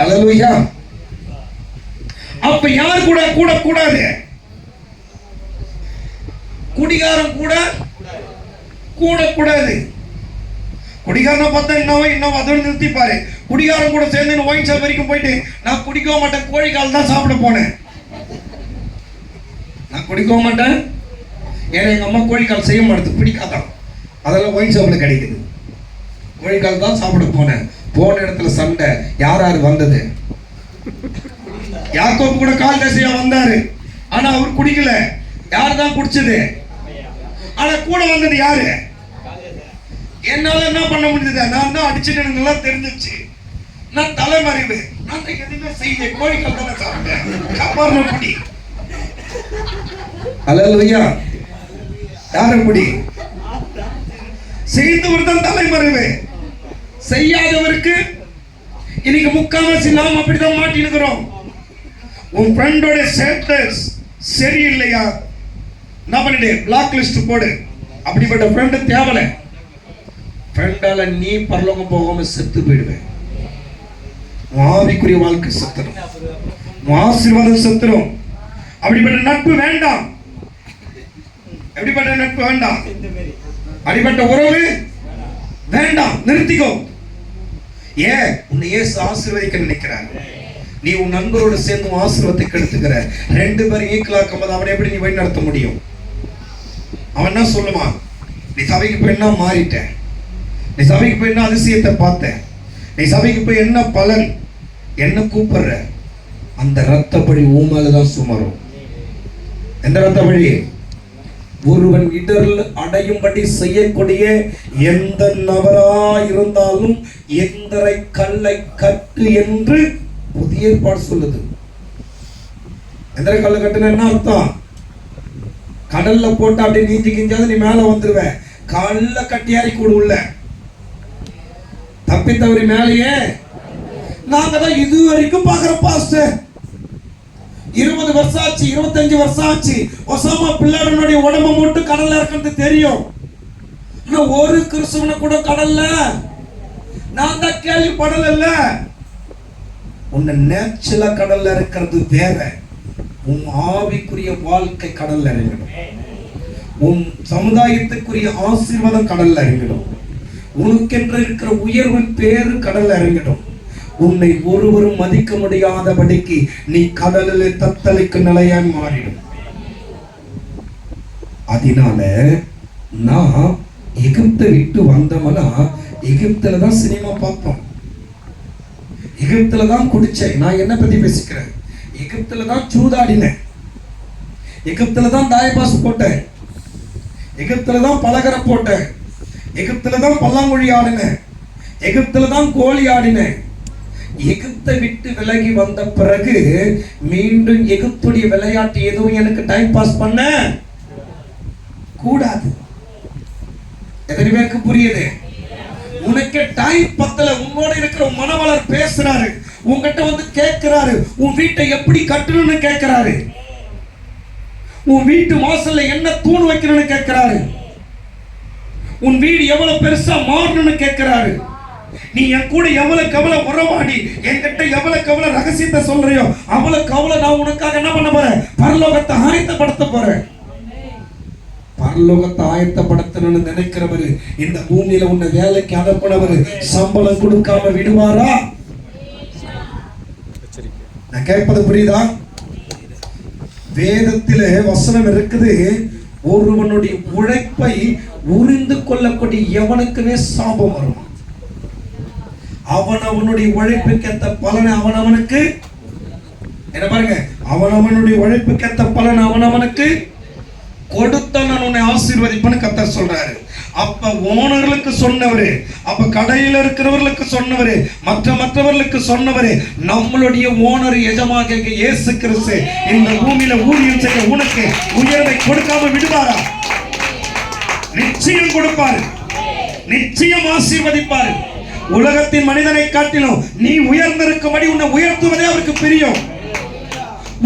அல்லேலூயா. அப்ப யார் கூட கூடாது? குடிகாரன் கூட கூடாது. குடிகாரனை பார்த்தா இன்னும் அதோட நிறுத்திப்பாரு. குடிகாரன் கூட சேர்ந்து ஒயின் ஷாப் வரைக்கும் போயிட்டு நான் குடிக்க மாட்டேன், கோழிக்கால் தான் சாப்பிட போனேன். நான் குடிக்க மாட்டேன், ஏன்னா எங்க அம்மா கோழிக்கால் செய்ய மாட்டேது, பிடிக்காதான். அதெல்லாம் ஒயின் ஷாப்ல கிடைக்குது. கோழிக்கால் தான் சாப்பிட போனேன். போன இடத்துல சண்டை. யார் வந்தது? யாக்கோபு கூட கால் தேசையா வந்தாரு, ஆனா அவர் குடிக்கல. யார் தான் குடிச்சது? ஆனா கூட வந்தது யாரு? என்னால என்ன பண்ண முடிஞ்சது? நான் தான் அடிச்சுட்டு தெரிஞ்சிச்சு. நான் தலைமறைவு. நான் எதுவுமே செய்யல, கோழிக்கால் தானே சாப்பிட்டேன். காப்பாற்ற குடி. அல்லேலூயா. யாரு குடி? செய்தவர் தான் தலைமறைவு. செய்யாதவருக்கு இன்னைக்கு முக்காவாசி நாம் அப்படிதான் மாட்டினுக்கிறோம். உன் ஃப்ரெண்டோட ஸ்டேட்டஸ் சரியில்லையா, என்ன பண்ணிடு? பிளாக் லிஸ்ட் போடு. அப்படிப்பட்ட ஃப்ரெண்டு தேவலை. ஃப்ரெண்டால நீ பரலோகம் போகாம செத்து போயிடுவேன். ஆவிக்குரிய வாழ்க்கை செத்துரும், ஆசீர்வாதம் செத்துரும். அப்படிப்பட்ட நட்பு வேண்டாம். அப்படிப்பட்ட நட்பு வேண்டாம். அப்படிப்பட்ட உறவு வேண்டாம். நிறுத்திக்கோ. ஏன் உன்னை இயேசு ஆசீர்வதிக்க நினைக்கிறார். நீ உன் நண்பரோடு சேர்ந்து ஆசீர்வாதத்தை கெடுத்துக்கிற. ரெண்டு பேரும் ஈக்குவலாக்கும் போது அவனை எப்படி நீ வழி நடத்த முடியும்? அவன் என்ன சொல்லுவான்? நீ சபைக்கு போய் என்ன மாறிட்ட, நீ சபைக்கு போய் என்ன அதிசயத்தை பார்த்த, நீ சபைக்கு போய் என்ன பலன், என்ன கூப்பிடுற? அந்த ரத்தப்பழி ஊமாலதான் சுமரும். எந்த ரத்தப்பழி? ஒருவன் இடரில் அடையும்படி செய்யக்கூடிய எந்த நபரா இருந்தாலும் எந்தரை கல்லை கட்டு என்று புதிய ஏற்பாடு சொல்லுது. எந்தரை கல்லை கட்டுன என்ன அர்த்தம்? கடல்ல போட்டு அப்படியே நீஞ்சி கிஞ்சாது நீ மேல வந்துருவ. கல்ல கட்டியாரி கூட உள்ள தப்பி தவறி மேலேயே. நாங்க தான் இது வரைக்கும் பாக்குற பாஸ்டர் 20 வருஷம் ஆச்சு, 25 வருஷம் ஆச்சு. ஒசாமா பிள்ளைடைய உடம்பு மட்டும் கடல்ல இருக்கிறது தெரியும். ஆனா ஒரு கிறிஸ்துவனை கூட கடல்ல நான் தான் கேள்விப்படல. உன்னை நேச்சுரலா கடல்ல இருக்கிறது வேற, உன் ஆவிக்குரிய வாழ்க்கை கடல்ல இறங்கிடும். உன் சமுதாயத்துக்குரிய ஆசீர்வாதம் கடல்ல இறங்கிடும். உனக்கென்று இருக்கிற உயர்வின் பேரு கடல்ல இறங்கிடும். உன்னை ஒருவரும் மதிக்க முடியாதபடிக்கு நீ கடலில் தத்தளிக்கும் நிலையாய் மாறிடும். அதனால நான் எகிப்தை விட்டு வந்தவனா எகிப்துல தான் சினிமா பார்த்தோம், எகிப்துல தான் குடிச்சேன். நான் என்ன பத்தி பேசிக்கிறேன்? எகிப்துல தான் சூதாடினேன், எகிப்துல தான் தாயபாஸ் போட்டேன், எகிப்துல தான் பலகரை போட்டேன், எகிப்துல தான் பல்லாங்குழி ஆடினேன், எகிப்துல தான் கோழி ஆடினேன். எகிப்தை விட்டு விலகி வந்த பிறகு மீண்டும் எகிப்துடைய விளையாட்டு எதுவும் எனக்கு டைம் பாஸ் பண்ண கூடாது. எத்தனை பேருக்கு புரியுது? உனக்கு டைம் பத்தல, உன்னோட இருக்கிற மனவளர் பேசுறாரு, உன்கிட்ட வந்து கேட்கிறாரு, உன் வீட்டை எப்படி கட்டணும்னு கேட்கிறாரு, உன் வீட்டு வாசல்ல என்ன தூண் வைக்கணும்னு கேட்கிறாரு, உன் வீடு எவ்வளவு பெருசா மாறணும்னு கேட்கிறாரு. நீ என் கூட எவ்வளவுக்கு எவ்வளவு உறவாடி என்கிட்ட எவ்வளவுக்கு எவ்வளவு ரகசியத்தை சொல்றியோ அவ்வளவுக்கு அவ்வளவு நான் உனக்காக என்ன பண்ண போறேன்? பரலோகத்தை ஆயத்தப்படுத்த போறேன். பரலோகத்தை ஆயத்தப்படுத்தணும்னு நினைக்கிறவரு இந்த பூமியில உன்னை வேலைக்கு அனுப்பினவரு சம்பளம் கொடுக்காம விடுவாரா? நான் கேட்பது புரியுதா? வேதத்திலே வசனம் இருக்குது, ஒருவனுடைய உழைப்பை உறிந்து கொள்ளக்கூடிய எவனுக்குமே சாபம் வரும். அவனவனுடைய உழைப்புக்கேற்ற பலனை அவனவனுக்கு என்ன பாருங்க, அவனவனுடைய உழைப்புக்கேற்ற பலன் அவனவனுக்கு கொடுத்த நான் உன்னை ஆசீர்வதிப்பேன்னு கர்த்தர் சொல்றாரு. அப்ப ஓனர்களுக்கு சொன்னவரு, அப்ப கடையில் இருக்கிறவர்களுக்கு சொன்னவரு, மற்றவர்களுக்கு சொன்னவரு, நம்மளுடைய ஓனர் எஜமாக இயேசு கிறிஸ்து இந்த பூமியில ஊழியம் செய்ய உனக்கு உயர்வை கொடுக்காம விடுவாரா? நிச்சயம் கொடுப்பாரு, நிச்சயம் ஆசீர்வதிப்பாரு. உலகத்தின் மனிதனை காட்டிலும் நீ உயர்ந்திருக்கும்படி உன்னை உயர்த்துவதே அவருக்கு பிரியம்.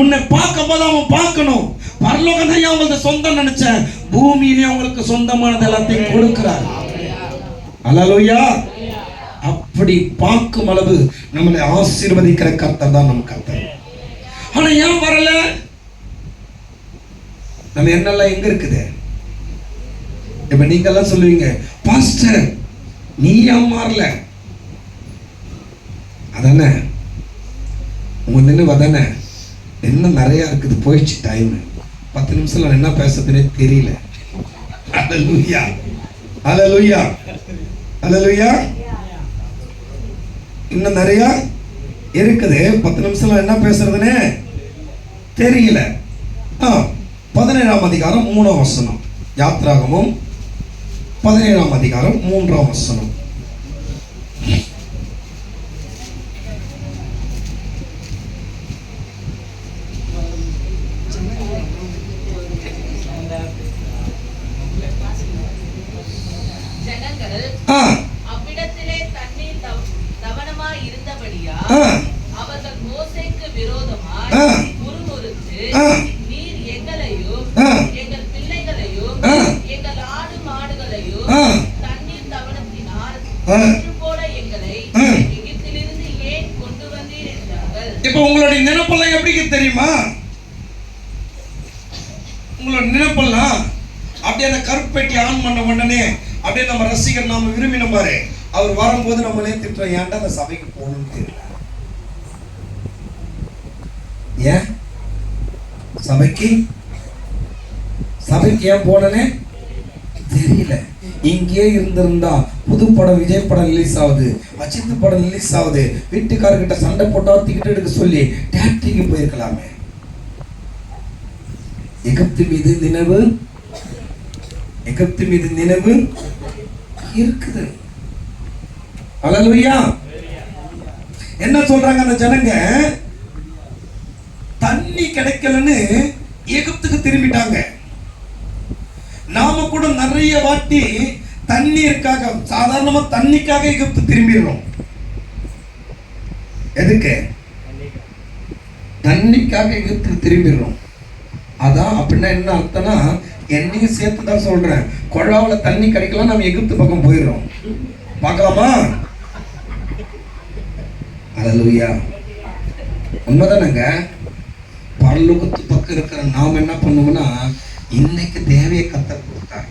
உன்னை பார்க்கும் போது அவன் பார்க்கணும், பரலோகம் தான் அவங்களுக்கு சொந்தம் நினைச்சேன், பூமியிலே அவங்களுக்கு சொந்தமானது எல்லாத்தையும் கொடுக்கிறார். அல்லேலூயா. அப்படி பார்க்கும் அளவு நம்மளை ஆசீர்வதிக்கிற கர்த்தர் தான் நம்ம கர்த்தர். ஆனா ஏன் வரல? நம்ம என்னெல்லாம் எங்க இருக்குது? இப்ப நீங்க எல்லாம் சொல்லுவீங்க, பாஸ்டர் நீ ஏன் மாறல? அதானே உங்க நினைவு, அதானே என்ன நிறைய இருக்குது, போயிடுச்சு டைம். 10 நிமிஷம் என்ன பேசுறதுனே தெரியல. அல்லேலூயா, அல்லேலூயா, அல்லேலூயா. இன்னும் நிறைய இருக்குது, 10 நிமிஷம் என்ன பேசுறதுனே தெரியல. 17ஆம் அதிகாரம் 3ஆம் வசனம், யாத்ராகமம் 17ஆம் அதிகாரம் 3ஆம் வசனம். அவ்விடத்திலே தண்ணீர் தவனமாய் இருந்தபடியா அவர்கள் மோசேக்கு விரோதமாய் முறுமுறுத்து, நீர் எங்களையும் எங்கள் பிள்ளைகளையும் எங்கள் ஆடு மாடுகளையும் தண்ணீர் தவனத்தினால் போல எங்களை எகிப்திலிருந்து ஏன் கொண்டு வந்தீர் என்றார்கள். இப்ப உங்களுடைய நினைப்பெல்லாம் எப்படி தெரியுமா? உங்களோட நினைப்பெல்லாம் அப்படியே அந்த கருப்பெட்டி ஆன் பண்ண உடனே அப்படியே நம்ம ரசிகர் நாம விரும்பின பாரு, அவர் வரும்போது நம்மளே திட்டுறோம், ஏன்டா அந்த சபைக்கு போகணும்னு தெரியல. ஏன் சபைக்கு ஏன் போனனே தெரியல. இங்கே இருந்திருந்தா புது படம், விஜய் படம் ரிலீஸ் ஆகுது, அஜித் படம் ரிலீஸ் ஆகுது, வீட்டுக்காரர்கிட்ட சண்டை போட்டா டிக்கெட் எடுக்க சொல்லி தேட்டருக்கு போயிருக்கலாமே. எகிப்து மீது நினைவு, எகிப்து மீது நினைவு இருக்குது. அல்லேலூயா. என்ன சொல்றாங்க அந்த ஜனங்க? தண்ணி கிடைக்கலன்னு எகிப்துக்கு திரும்பிட்டாங்க. நாம கூட நிறைய வாட்டி தண்ணீருக்காக, சாதாரணமா தண்ணிக்காக எகிப்து திரும்பிடுறோம். எதுக்கு? தண்ணிக்காக எகிப்து திரும்பிடுறோம். அதான் அப்படின்னா என்ன அர்த்தம்னா, என்னையும் சேர்த்து தான் சொல்றேன், குழாவுல தண்ணி கிடைக்கலாம், நம்ம எகிப்து பக்கம் போயிடுறோம். பார்க்கலாமா? அல்லேலூயா. உண்மைதானங்க. பரலோகத்து பக்கம் இருக்கிற நாம் என்ன பண்ணுவோம்னா, இன்னைக்கு தேவையை கத்தர் கொடுத்தார்.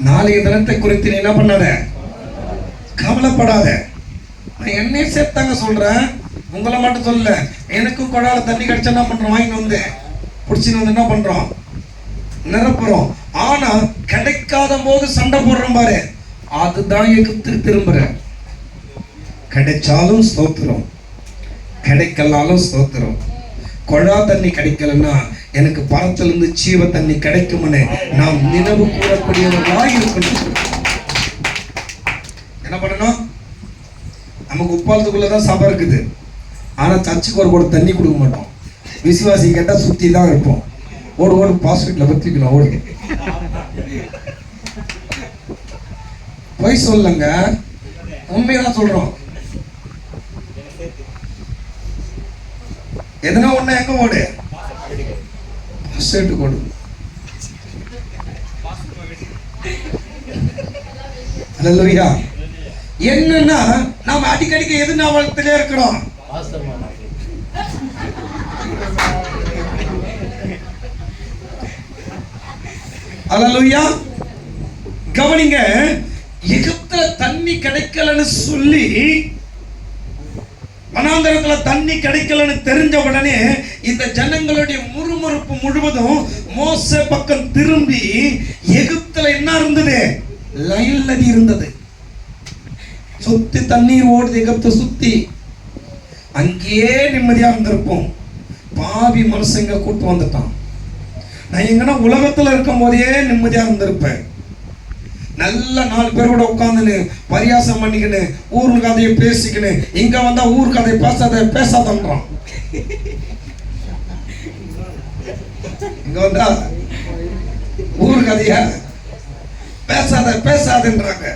நாளைய தினத்தை குறித்து நீ என்ன பண்ணாத, கவலைப்படாத. நான் என்னைய சேர்த்தாங்க சொல்றேன், உங்களை மட்டும் சொல்ல. எனக்கும் குழால தண்ணி கிடைச்சா என்ன பண்றோம், வாங்கிட்டு வந்து பிடிச்சின்னு வந்து என்ன பண்றோம், நிரப்புறோம். ஆனா கிடைக்காத போது சண்டை போடுறோம் பாரு, அதுதான் எகிப்துக்கு திரும்புற. கிடைச்சாலும் ஸ்தோத்திரம், கிடைக்கலாலும் ஸ்தோத்திரம். குழா தண்ணி கிடைக்கலன்னா எனக்கு பரத்திலிருந்து ஜீவ தண்ணி கிடைக்கும்னு நாம் நினைவு கூறக்கூடியவர்களாக இருக்கணும். என்ன பண்ணணும், நமக்கு உப்பாலத்துக்குள்ளதான் சபை இருக்குது, ஆனா சர்ச்சுக்கு ஒரு கூட தண்ணி கொடுக்க மாட்டோம். விசுவாசி கேட்டா சுத்தி தான் இருப்போம். ஓடு ஓடு பாஸ்பீட்ல பத்திக்கணும், ஓடு. போய் சொல்லுங்க, உண்மையதான் சொல்றோம். எதனா ஒண்ணு எங்க ஓடு, பாஸ்பீட்டுக்கு ஓடு. அல்லேலூயா. என்னன்னா நாம அடிக்கடிக்கு எது நாவலத்திலே இருக்கிறோம். அல்லேலூயா. கவனிங்க, எகிப்துல தண்ணி கிடைக்கலன்னு சொல்லி, வனாந்தரத்துல தண்ணி கிடைக்கலன்னு தெரிஞ்ச உடனே இந்த ஜனங்களுடைய முறுமுறுப்பு முழுவதும் மோசே பக்கம் திரும்பி, எகிப்துல என்ன இருந்தது, லைல் நதி இருந்தது. சுத்தி தண்ணீர் ஓடுது எகிப்தை சுத்தி. அங்கேயே நிம்மதியா இருந்திருப்போம். பாவி மனுஷங்க கூட்டு வந்துட்டான். நான் எங்கன்னா உலகத்துல இருக்கும் போதே நிம்மதியா இருந்திருப்பேன். நல்ல 4 பேர் கூட உட்காந்துன்னு பரியாசம் பண்ணிக்கின்னு ஊர் கதையை பேசிக்கின்னு, இங்க வந்தா ஊர் கதையை பேசாதன்றான். இங்க வந்தா ஊர் கதைய பேசாதன்றாங்க.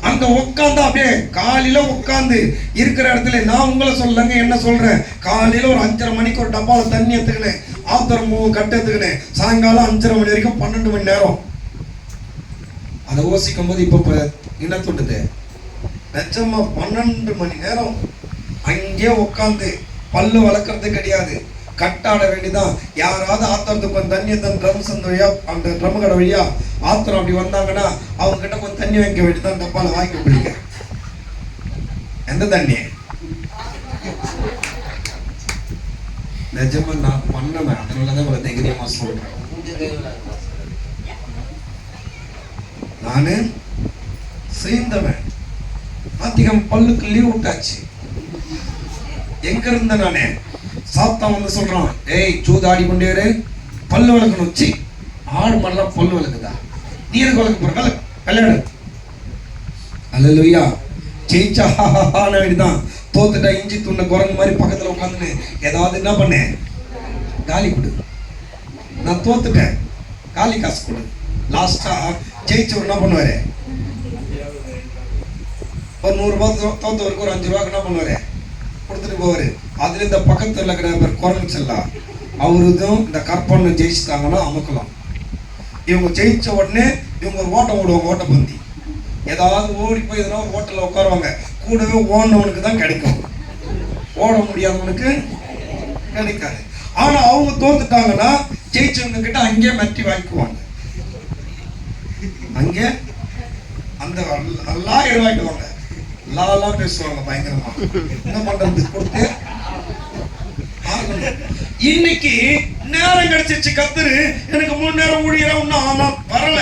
அங்க உட்காந்து அப்படியே காலையில உட்காந்து இருக்கிற இடத்துல, நான் உங்களை சொல்லங்க, என்ன சொல்றேன், காலையில ஒரு 5:30 மணிக்கு ஒரு டப்பால தண்ணி எடுத்துக்கினேன், ஆத்திரம் கட்டு எடுத்துக்கினேன், சாயங்காலம் 5:30 மணி வரைக்கும் 12 மணி நேரம். அதை யோசிக்கும் போது இப்ப என்ன தோணுது, நிஜமா 12 மணி நேரம் அங்கே உட்காந்து பல்லு வளர்க்கறது கிடையாது, கட்டாட வேண்டிதான். யாராவது ஆத்திரத்துக்கு கொஞ்சம் தண்ணி ட்ரம்ஸ் அந்த ட்ரம் கடை வழியா ஆத்திரம் அப்படி வந்தாங்கன்னா அவங்க கிட்ட கொஞ்சம் தண்ணி வைக்க வேண்டியதான், டப்பால வாங்கி பிடிக்க. எந்த தண்ணி நிஜமா நான் பண்ணவேன், அதனாலதான் ஒரு தைரியமா சொல்றேன். நானு சேர்ந்தவன். அதிகம் பல்லுக்கு லீவ் விட்டாச்சு. எங்க இருந்த நானே, சாத்தான் வந்து சொல்றான், ஏய் சூதாடி கொண்டே பல்லு வளர்க்கணும். சி, ஆடு மாடெல்லாம் பல்லு வளர்க்குதா, நீர் வளர்க்க போற விளையாடு. அல்லேலூயா. ஜெயிச்சா வேண்டிதான், தோத்துட்டா இஞ்சி துண்ண குரங்கு மாதிரி பக்கத்துல உட்காந்துன்னு ஏதாவது என்ன பண்ணேன், காலி கொடு. நான் தோத்துட்டேன், காலி காசு கொடு. லாஸ்டா ஜெயிச்சவர் என்ன பண்ணுவாரு, ஒரு 100 ரூபாய் தோத்தவருக்கு ஒரு 5 ரூபாய்க்கு என்ன பண்ணுவாரு, கொடுத்துட்டு போவாரு. அதுல இந்த பக்கத்துல இருக்கிற குரங்கு செல்லாம், அவருதும் இந்த கற்பனை ஜெயிச்சுட்டாங்கன்னா அமுக்கலாம். இவங்க ஜெயிச்ச உடனே இவங்க ஒரு ஓட்டம் ஓடுவாங்க, ஓட்டப்பந்தி. ஏதாவது ஓடி போய் எதனா ஒரு ஹோட்டல்ல உட்காருவாங்க. கூடவே ஓடினவனுக்கு தான் கிடைக்கும், ஓட முடியாதவனுக்கு கிடைக்காது. ஆனா அவங்க தோத்துட்டாங்கன்னா ஜெயிச்சவங்க கிட்ட அங்கேயே மட்டி வாங்கிக்குவாங்க. அங்கே அந்த லாயர் வாங்கிடுவாங்க, லாலாம் பேசுவாங்க பயங்கரமா. என்ன பண்றது கொடுத்து. இன்னைக்கு நேரம் கிடைச்சிருச்சு, கத்துரு எனக்கு 3 நேரம் ஊழியர் ஒன்னும் வரல,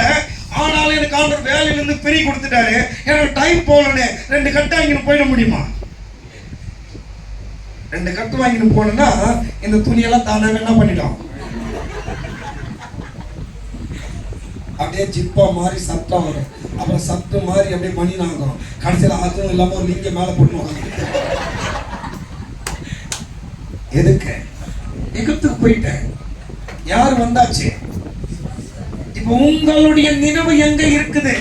ஆனாலும் எனக்கு ஆண்டவர் வேலையில இருந்து பிரி கொடுத்துட்டாரு, எனக்கு டைம் போகலன்னு 2 கட்டு வாங்கிட்டு போயிட முடியுமா? 2 கட்டு வாங்கிட்டு போனா இந்த துணியெல்லாம் தானே என்ன பண்ணிடும், அப்படியே ஜிப்பா மாதிரி சத்தம் வரும், அப்புறம் சத்து மாதிரி அப்படியே மணி நாங்கும். கடைசியில் அதுவும் இல்லாம ஒரு லிங்க மேல போட்டு எதுக்கு எகிப்துக்கு போயிட்டேன், யார் வந்தாச்சு. இப்ப உங்களுடைய நினைவு எங்க இருக்குது?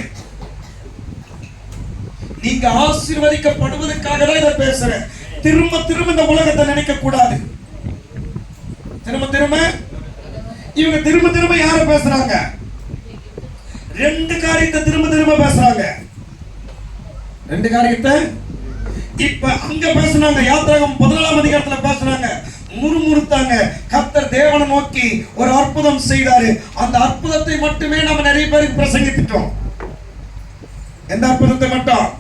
நீங்க ஆசீர்வதிக்கப்படுவதற்காக தான் இதை பேசுறேன். திரும்ப திரும்ப இந்த உலகத்தை நினைக்க கூடாது. திரும்ப திரும்ப இவங்க திரும்ப திரும்ப யார பேசுறாங்க, 2 காரியத்தை திரும்ப திரும்ப பேசுறாங்க. 2 காரியத்தை இப்ப அங்க பேசுனாங்க, யாத்திராகம் 14ஆம் அதிகாரத்துல பேசுனாங்க. முறுமுறுத்தாங்க. கர்த்தர் தேவனை நோக்கி ஒரு அற்புதம் செய்தாரு. அந்த அற்புதத்தை மட்டுமே நம்ம நிறைய பேருக்கு பிரசங்கித்துட்டோம். எந்த அற்புதத்தை மட்டும்?